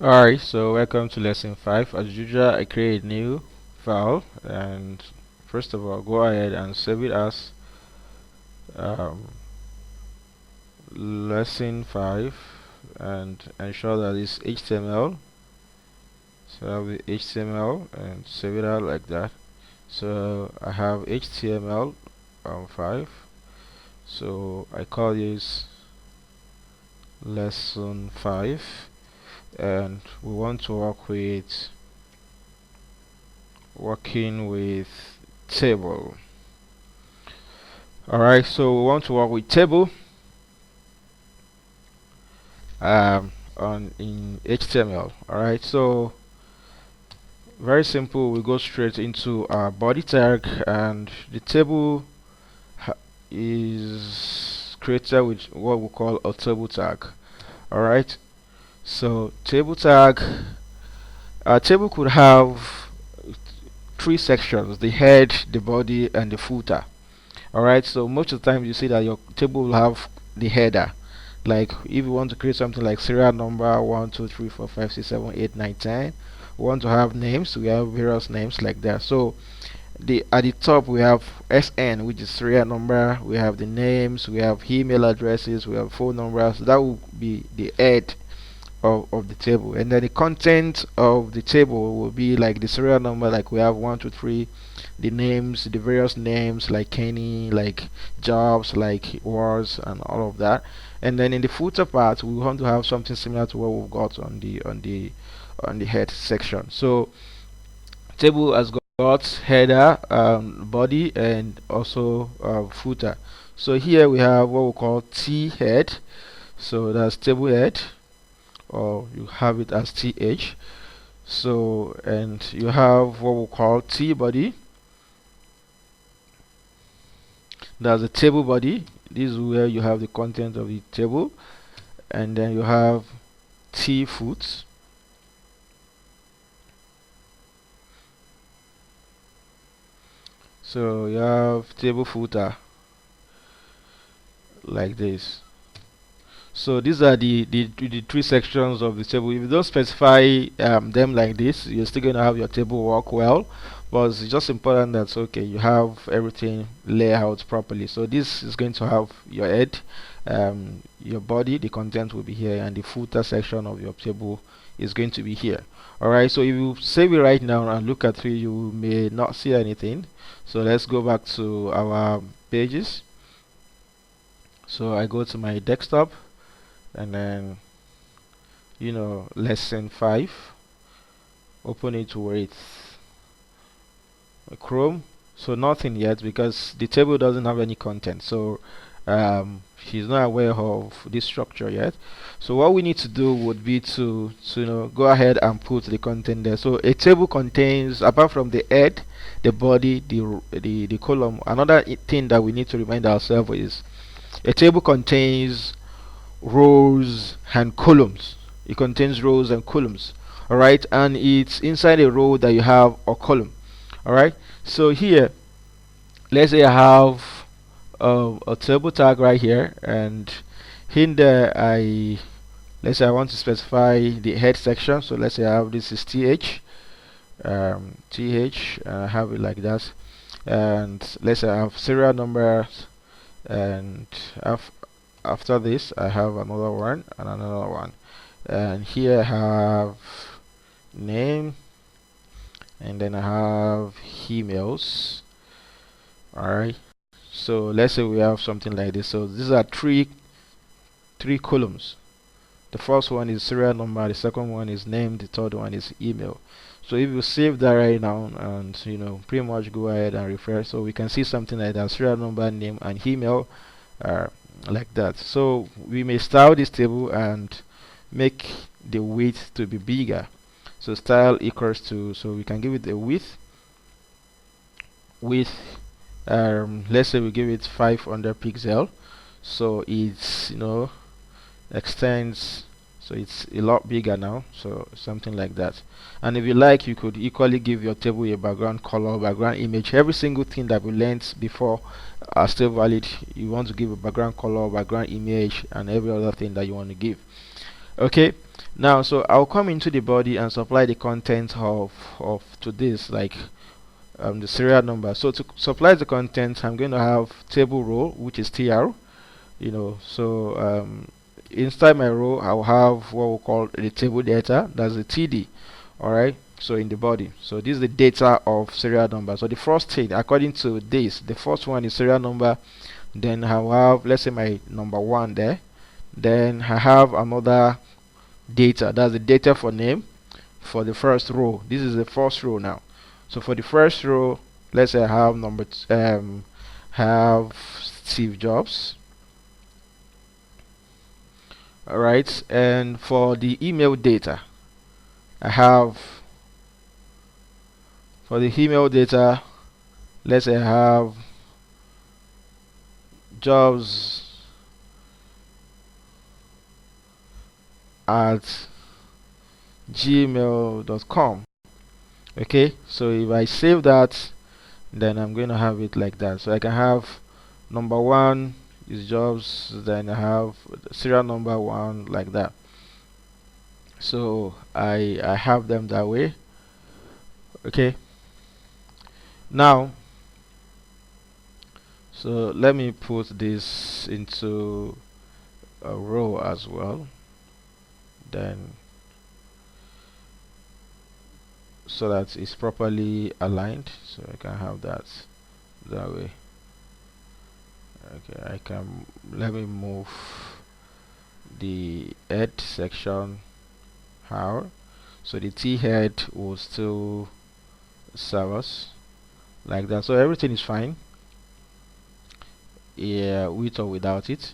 Alright, so welcome to lesson 5. As usual, I create a new file, and first of all, go ahead and save it as um, lesson 5 and ensure that it's HTML. So I have the HTML and save it out like that. So I have HTML 5. So I call this lesson 5, and we want to working with table. Alright, so we want to work with table on in HTML. Alright, so very simple. We go straight into our body tag, and the table is created with what we call a table tag. Alright, so table tag, our table could have three sections: the head, the body, and the footer. Alright, so most of the time you see that your table will have the header. Like if you want to create something like serial number 1 2 3 4 5 6 7 8 9 10, we want to have names, we have various names like that. So the at the top we have SN, which is serial number, we have the names, we have email addresses, we have phone numbers. That will be the head of the table, and then the content of the table will be like the serial number, like we have 1 2 3, the names, the various names like Kenny, like jobs, like wars, and all of that. And then in the footer part we want to have something similar to what we've got on the head section. So table has got header, body, and also footer. So here we have what we call T head, so that's table head, or you have it as th. So, and you have what we call T body, that's the table body. This is where you have the content of the table. And then you have T foot. So you have table footer like this. So these are the three sections of the table. If you don't specify them like this, you're still going to have your table work well. But it's just important that okay, you have everything laid out properly. So this is going to have your head, your body, the content will be here, and the footer section of your table is going to be here. Alright, so if you save it right now and look at it, you may not see anything. So let's go back to our pages. So I go to my desktop, and then lesson 5, open it with Chrome. So nothing yet because the table doesn't have any content, so she's not aware of this structure yet. So what we need to do would be to go ahead and put the content there. So a table contains, apart from the head, the body, the column, another thing that we need to remind ourselves is a table contains rows and columns. It contains rows and columns. Alright, and it's inside a row that you have a column. Alright, so here let's say I have a table tag right here, and in there let's say I want to specify the head section. So let's say I have this is th, I have it like that, and let's say I have serial numbers, and after this I have another one and another one, and here I have name, and then I have emails. Alright, so let's say we have something like this. So these are three columns. The first one is serial number, the second one is name, the third one is email. So if you save that right now and pretty much go ahead and refresh, so we can see something like that: serial number, name, and email, like that. So we may style this table and make the width to be bigger. So style equals to, so we can give it a width, let's say we give it 500 pixel, so it's extends, so it's a lot bigger now, so something like that. And if you like, you could equally give your table a background color, background image. Every single thing that we learned before are still valid. You want to give a background color, background image, and every other thing that you want to give. Okay, now so I'll come into the body and supply the content of to this, like the serial number. So to supply the content, I'm going to have table row, which is tr, so inside my row I'll have what we call the table data, that's the td. All right, so in the body, so this is the data of serial number. So the first thing, according to this, the first one is serial number. Then I'll have, let's say, my number one there. Then I have another data, that's the data for name for the first row. This is the first row now. So for the first row, let's say I have have Steve Jobs. All right, and for the email data, I have, for the email data, let's say I have Jobs at gmail.com. Okay, so if I save that, then I'm going to have it like that. So I can have number one is Jobs, then I have serial number one, like that. So I have them that way. Okay, now so let me put this into a row as well, then so that it's properly aligned, so I can have that way. Okay, I can, let me move the head section how, so the T head will still serve us like that. So everything is fine, yeah, with or without it.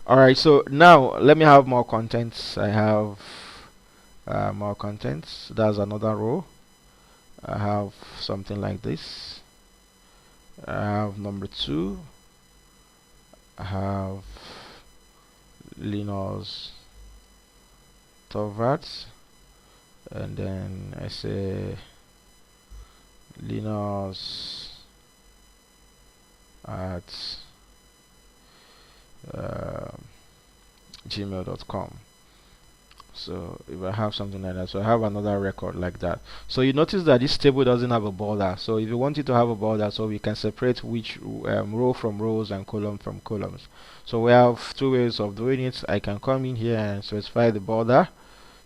Alright, so now let me have more contents. I have more contents, that's another row. I have something like this. I have number two. I have Linus Torvalds, and then I say Linus at gmail.com. So if I have something like that, so I have another record like that. So you notice that this table doesn't have a border. So if you want it to have a border, so we can separate which row from rows and column from columns. So we have two ways of doing it. I can come in here and specify the border.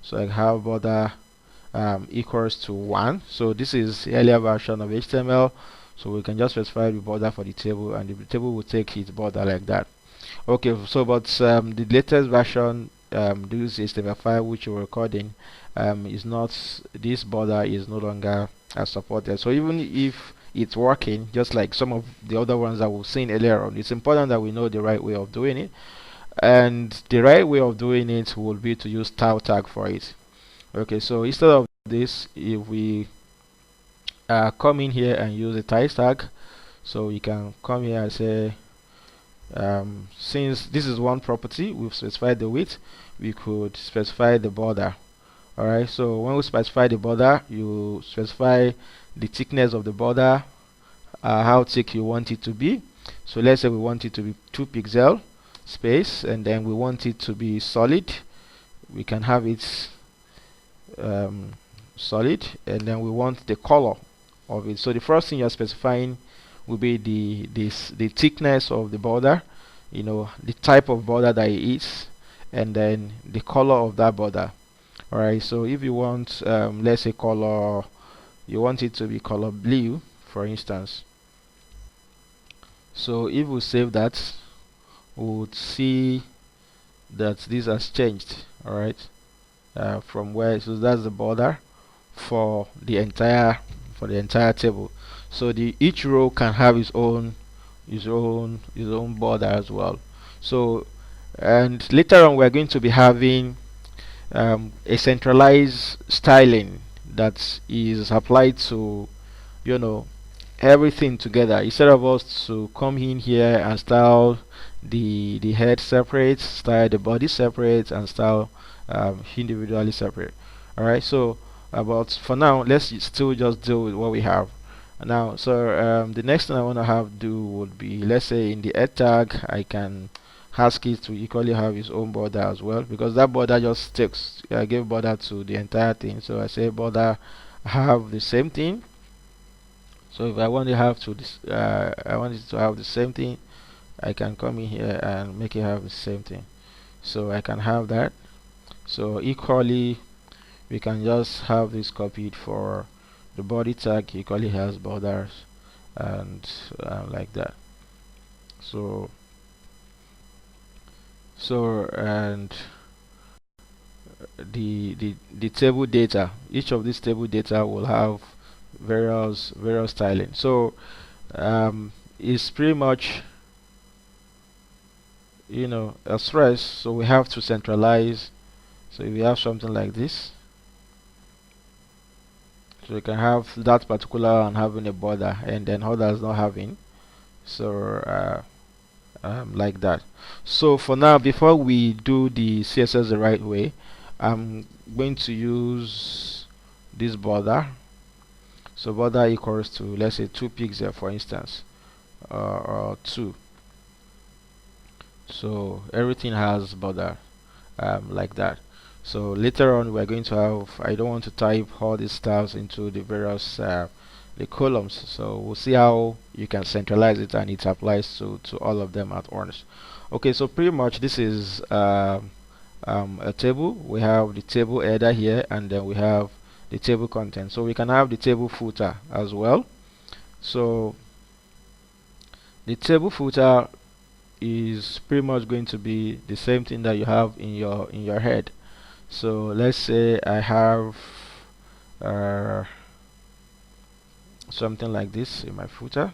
So I have border equals to 1. So this is earlier version of HTML. So we can just specify the border for the table, and the table will take its border like that. Okay, so but the latest version, this HTML5 which you're recording, is not, this border is no longer supported. So even if it's working, just like some of the other ones that we've seen earlier on, it's important that we know the right way of doing it. And the right way of doing it will be to use style tag for it. Okay, so instead of this, if we come in here and use a type tag, so we can come here and say, since this is one property, we've specified the width, we could specify the border. Alright, so when we specify the border, you specify the thickness of the border, how thick you want it to be. So let's say we want it to be 2 pixel space, and then we want it to be solid. We can have it solid, and then we want the color of it. So the first thing you're specifying will be the thickness of the border, the type of border that it is, and then the color of that border. Alright, so if you want let's say color, you want it to be color blue, for instance. So if we save that, we would see that this has changed. Alright, from where, so that's the border for the entire table. So each row can have its own border as well. So, and later on we're going to be having a centralized styling that is applied to everything together, instead of us to come in here and style the head separate, style the body separate, and style individually separate. Alright, so but for now, let's still just deal with what we have now. So the next thing I want to have do would be, let's say in the head tag, I can ASCII to equally have its own border as well, because that border just takes I give border to the entire thing. So I say border have the same thing. So if I want to have to this I want it to have the same thing, I can come in here and make it have the same thing. So I can have that. So equally we can just have this copied for the body tag equally has borders, and like that. So and the table data, each of these table data will have various styling. So it's pretty much, a stress. So we have to centralize. So if we have something like this, so you can have that particular and having a border, and then others not having. So like that. So for now, before we do the CSS the right way, I'm going to use this border. So border equals to, let's say, 2 pixels for instance, or 2. So everything has border, like that. So later on we're going to have, I don't want to type all these styles into the various the columns. So we'll see how you can centralize it and it applies to all of them at once. Okay, so pretty much this is a table. We have the table header here, and then we have the table content. So we can have the table footer as well. So the table footer is pretty much going to be the same thing that you have in your head. So let's say I have something like this in my footer.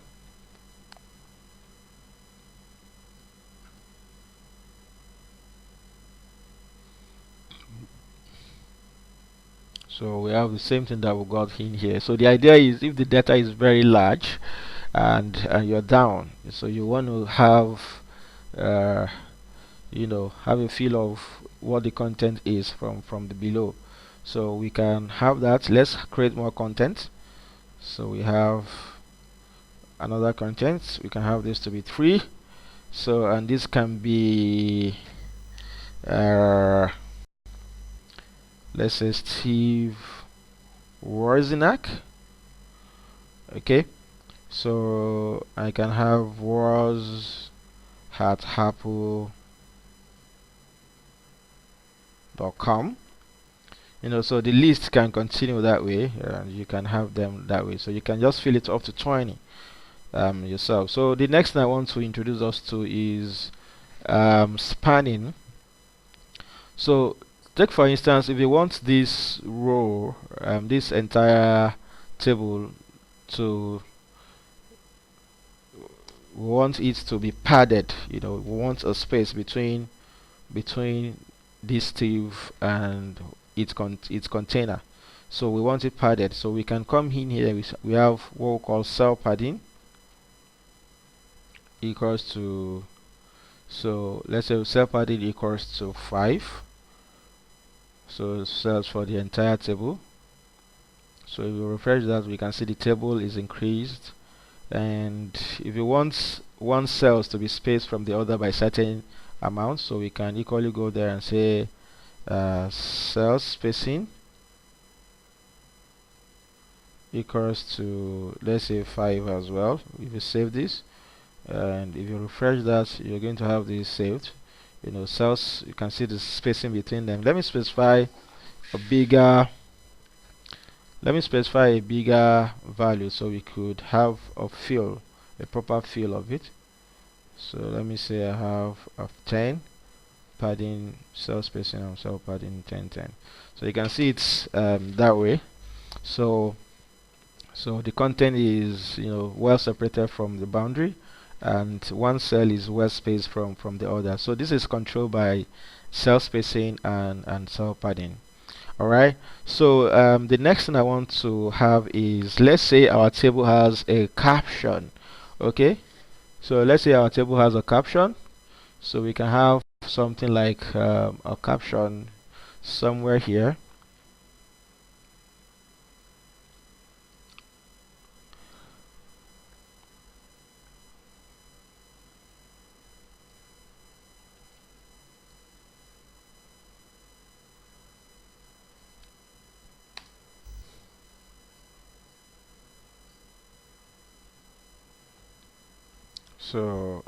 So we have the same thing that we got in here. So the idea is, if the data is very large and you're down, so you want to have uh, have a feel of what the content is from the below. So we can have that. Let's create more content. So we have another content. We can have this to be 3. So, and this can be let's say Steve Wozniak. Okay, so I can have was at apple.com. So the list can continue that way, and you can have them that way. So you can just fill it up to 20 yourself. So the next thing I want to introduce us to is spanning. So take for instance, if you want this row, this entire table to, we want it to be padded. We want a space between this div and its container. So we want it padded. So we can come in here. We have what we call cell padding equals to, so let's say cell padding equals to 5. So cells for the entire table. So if we refresh that, we can see the table is increased. And if you want one cells to be spaced from the other by certain amount, so we can equally go there and say cell spacing equals to, let's say, 5 as well. If you save this and if you refresh that, you're going to have this saved. Cells, you can see the spacing between them. Let me specify a bigger value, so we could have a proper feel of it. So let me say I have a 10 padding, cell spacing and cell padding 10. So you can see it's that way. So the content is well separated from the boundary, and one cell is well spaced from the other. So this is controlled by cell spacing and cell padding. Alright, so the next thing I want to have is, let's say our table has a caption. Okay, so let's say our table has a caption. So we can have something like a caption somewhere here. So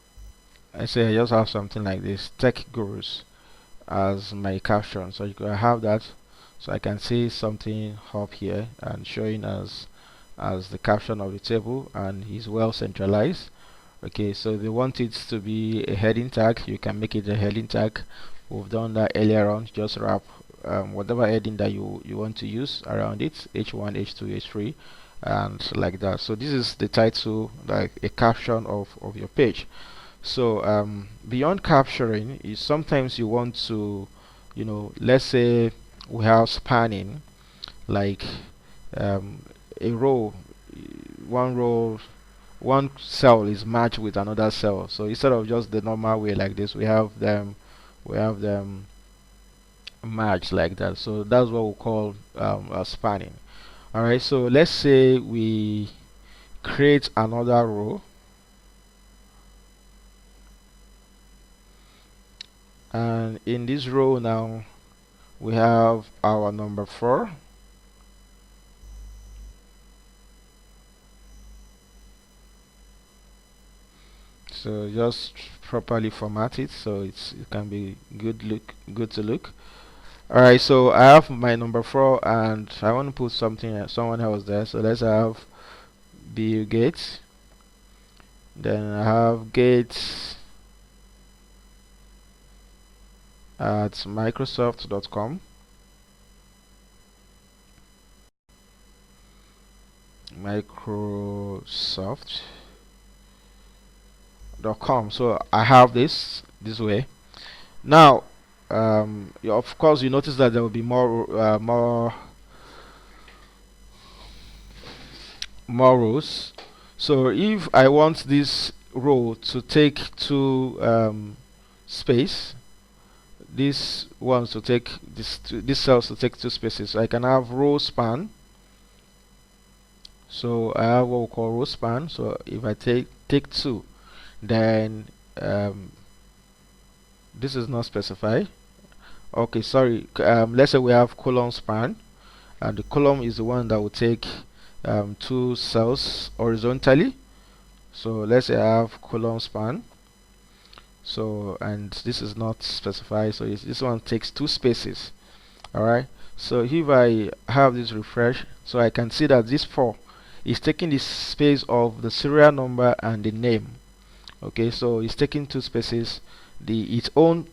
I say I just have something like this, tech gurus, as my caption. So you could have that, so I can see something up here and showing as the caption of the table, and is well centralized. Okay, so if you want it to be a heading tag, you can make it a heading tag. We've done that earlier on. Just wrap whatever heading that you want to use around it, h1, h2, h3, and like that. So this is the title, like a caption of your page. So beyond capturing, is sometimes you want to, let's say we have spanning, like a row, one row, one cell is matched with another cell. So instead of just the normal way like this, we have them matched like that. So that's what we call spanning. All right. So let's say we create another row, and in this row now we have our number 4. So just properly format it so it can be good to look. All right, so I have my number 4 and I want to put someone else there. So let's have Bill Gates. Then I have Gates at Microsoft.com. Microsoft.com. So I have this way. Now, of course, you notice that there will be more rows. So if I want this row to take two space, this wants to take this cells to take two spaces, so I can have row span. So I have what we call row span. So if I take 2, then this is not specified. Okay, sorry. Let's say we have column span, and the column is the one that will take 2 cells horizontally. So let's say I have column span. So, and this is not specified, so this one takes 2 spaces. All right. So if I have this refresh, so I can see that this 4 is taking the space of the serial number and the name. Okay, so it's taking 2 spaces, its own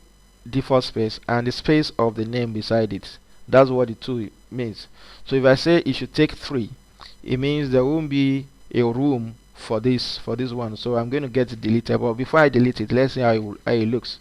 default space and the space of the name beside it. That's what the 2 means. So if I say it should take 3, it means there won't be a room for this one. So I'm going to get it deleted. But before I delete it, let's see how it looks.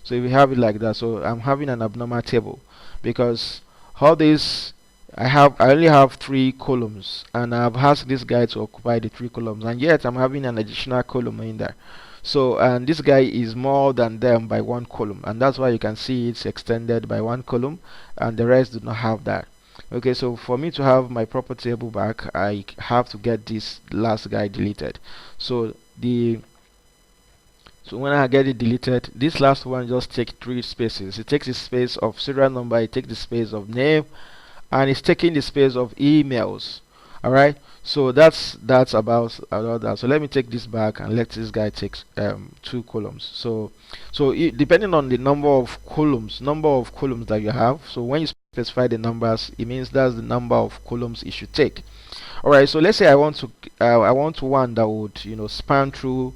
So if we have it like that, so I'm having an abnormal table because all this I only have 3 columns, and I've asked this guy to occupy the 3 columns, and yet I'm having an additional column in there. So, and this guy is more than them by 1 column, and that's why you can see it's extended by 1 column and the rest do not have that. Okay, so for me to have my proper table back, I have to get this last guy deleted. So when I get it deleted, this last one just takes 3 spaces. It takes the space of serial number, it takes the space of name, and it's taking the space of emails. All right, so that's about that. So let me take this back and let this guy take 2 columns. So depending on the number of columns that you have, so when you specify the numbers, it means that's the number of columns it should take. All right, so let's say I want one that would span through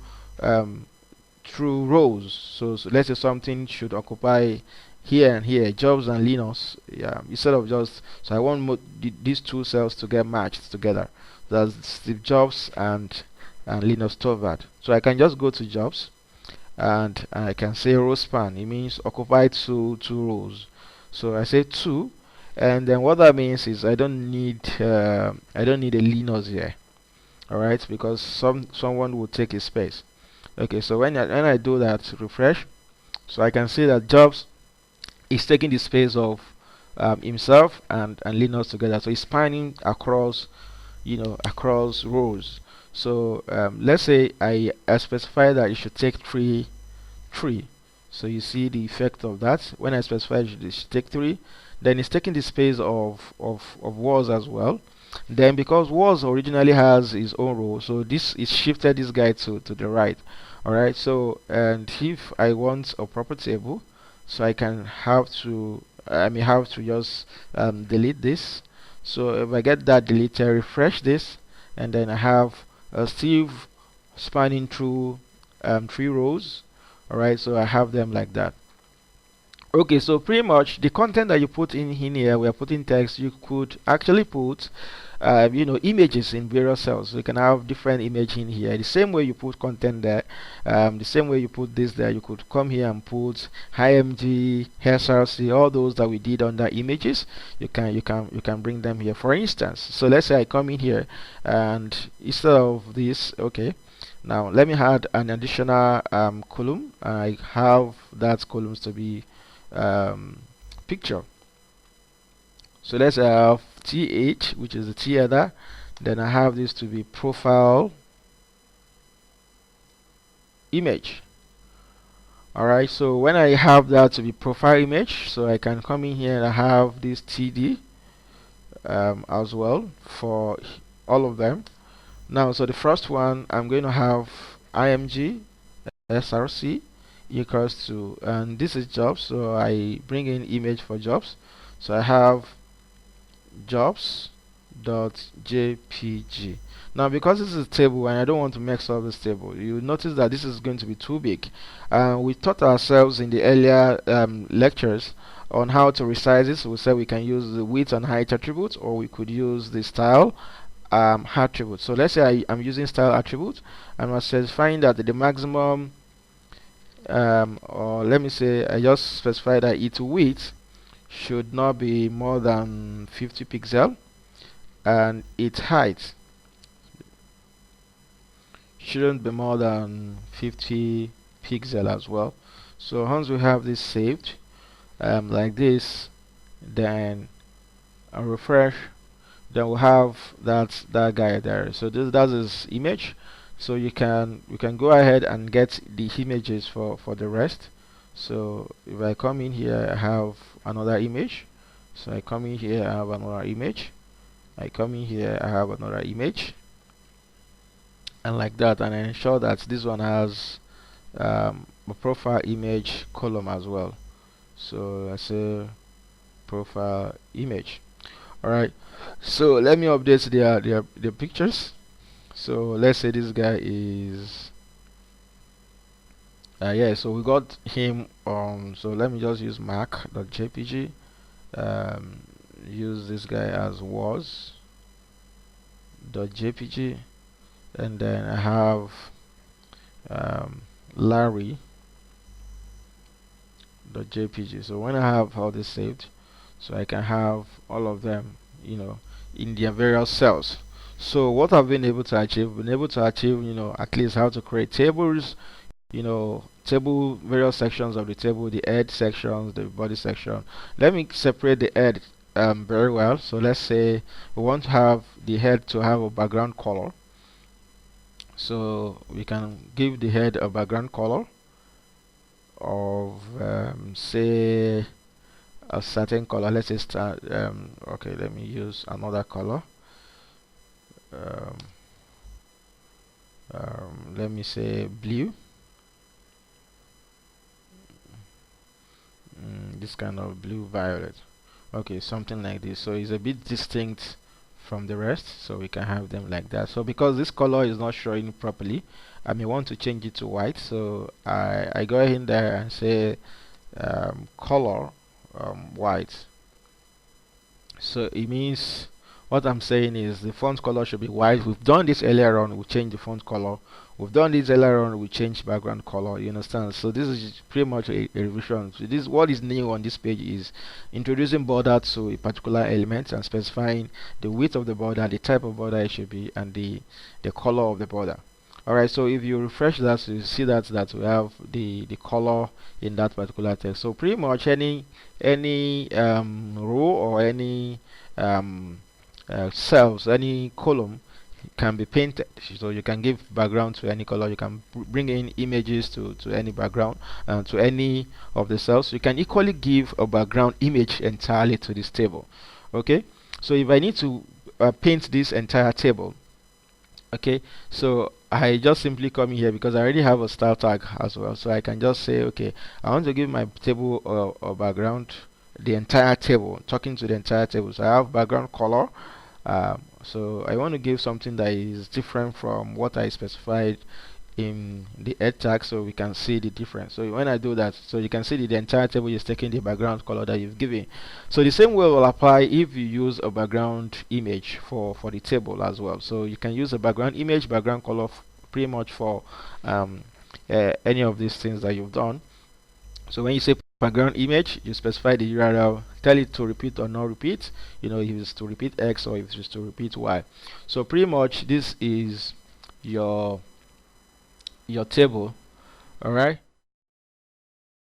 rows. So let's say something should occupy here and here, Jobs and Linus. Yeah, instead of just, so I want these 2 cells to get matched together. That's Steve Jobs and Linus Torvald. So I can just go to Jobs and I can say row span. It means occupy two rows. So I say 2, and then what that means is I don't need a Linus here. All right, because someone will take his space. Okay, so when I do that, refresh, so I can see that Jobs is taking the space of himself and Linus together. So he's spanning across rows. So let's say I specify that it should take 3. So you see the effect of that. When I specify it should take 3, then it's taking the space of walls as well. Then because was originally has his own row, so this is shifted this guy to the right. All right. So and if I want a proper table, so I can have to I may have to just delete this. So if I get that deleted, refresh this, and then I have Steve spanning through 3 rows. All right. So I have them like that. Okay, so pretty much the content that you put in here, we are putting text. You could actually put, images in various cells. So you can have different image in here. The same way you put content there, the same way you put this there. You could come here and put IMG, SRC, all those that we did under images. You can bring them here. For instance, so let's say I come in here, and instead of this, okay. Now let me add an additional column. I have that columns to be picture. So let's have th, which is the t header. Then I have this to be profile image. Alright, so when I have that to be profile image, so I can come in here and I have this td as well for all of them. Now, so the first one, I'm going to have img src equals to, and this is jobs, so I bring in image for jobs. So I have jobs.jpg. Now because this is a table and I don't want to mix up this table, you notice that this is going to be too big. We taught ourselves in the earlier lectures on how to resize it. So we said we can use the width and height attribute, or we could use the style attribute. So let's say I'm using style attribute, and I'm specifying that the maximum or let me say I just specify that its width should not be more than 50 pixel, and its height shouldn't be more than 50 pixel as well. So once we have this saved like this, then I refresh, then we'll have that guy there. So that is image. So you can go ahead and get the images for the rest. So if I come in here, I have another image. So I come in here, I have another image. I come in here, I have another image, and like that, and I ensure that this one has a profile image column as well. So I say profile image. All right. So let me update their pictures. So let's say this guy is yeah, so we got him so let me just use mac.jpg, use this guy as was.jpg, and then I have larry.jpg. so when I have all this saved, so I can have all of them in their various cells. So what I've been able to achieve, at least how to create tables, table, various sections of the table, the head sections, the body section. Let me separate the head very well. So let's say we want to have the head to have a background color. So we can give the head a background color of say a certain color. Let's say okay, let me use another color. Let me say blue. This kind of blue violet. Okay, something like this. So it's a bit distinct from the rest, so we can have them like that. So because this color is not showing properly, I may want to change it to white. So I go in there and say color white. So it means, what I'm saying is the font color should be white. We've done this earlier on, we changed the font color. We've done this earlier on, we changed background color. You understand? So this is pretty much a revision. So this, what is new on this page is introducing border to a particular element and specifying the width of the border, the type of border it should be, and the color of the border. Alright, so if you refresh that, so you see that we have the color in that particular text. So pretty much any row or any cells, any column can be painted. So you can give background to any color, you can bring in images to any background and to any of the cells. You can equally give a background image entirely to this table. Okay, so if I need to paint this entire table. Okay, so I just simply come here because I already have a style tag as well, so I can just say, okay, I want to give my table a background, the entire table, talking to the entire table. So I have background color. So I want to give something that is different from what I specified in the head tag, so we can see the difference. So when I do that, so you can see the entire table is taking the background color that you've given. So the same way will apply if you use a background image for the table as well. So you can use a background image, background color pretty much for um, any of these things that you've done. So when you say background image, you specify the URL, tell it to repeat or not repeat, you know, if it's to repeat X or if it's to repeat Y. So pretty much this is your table. All right,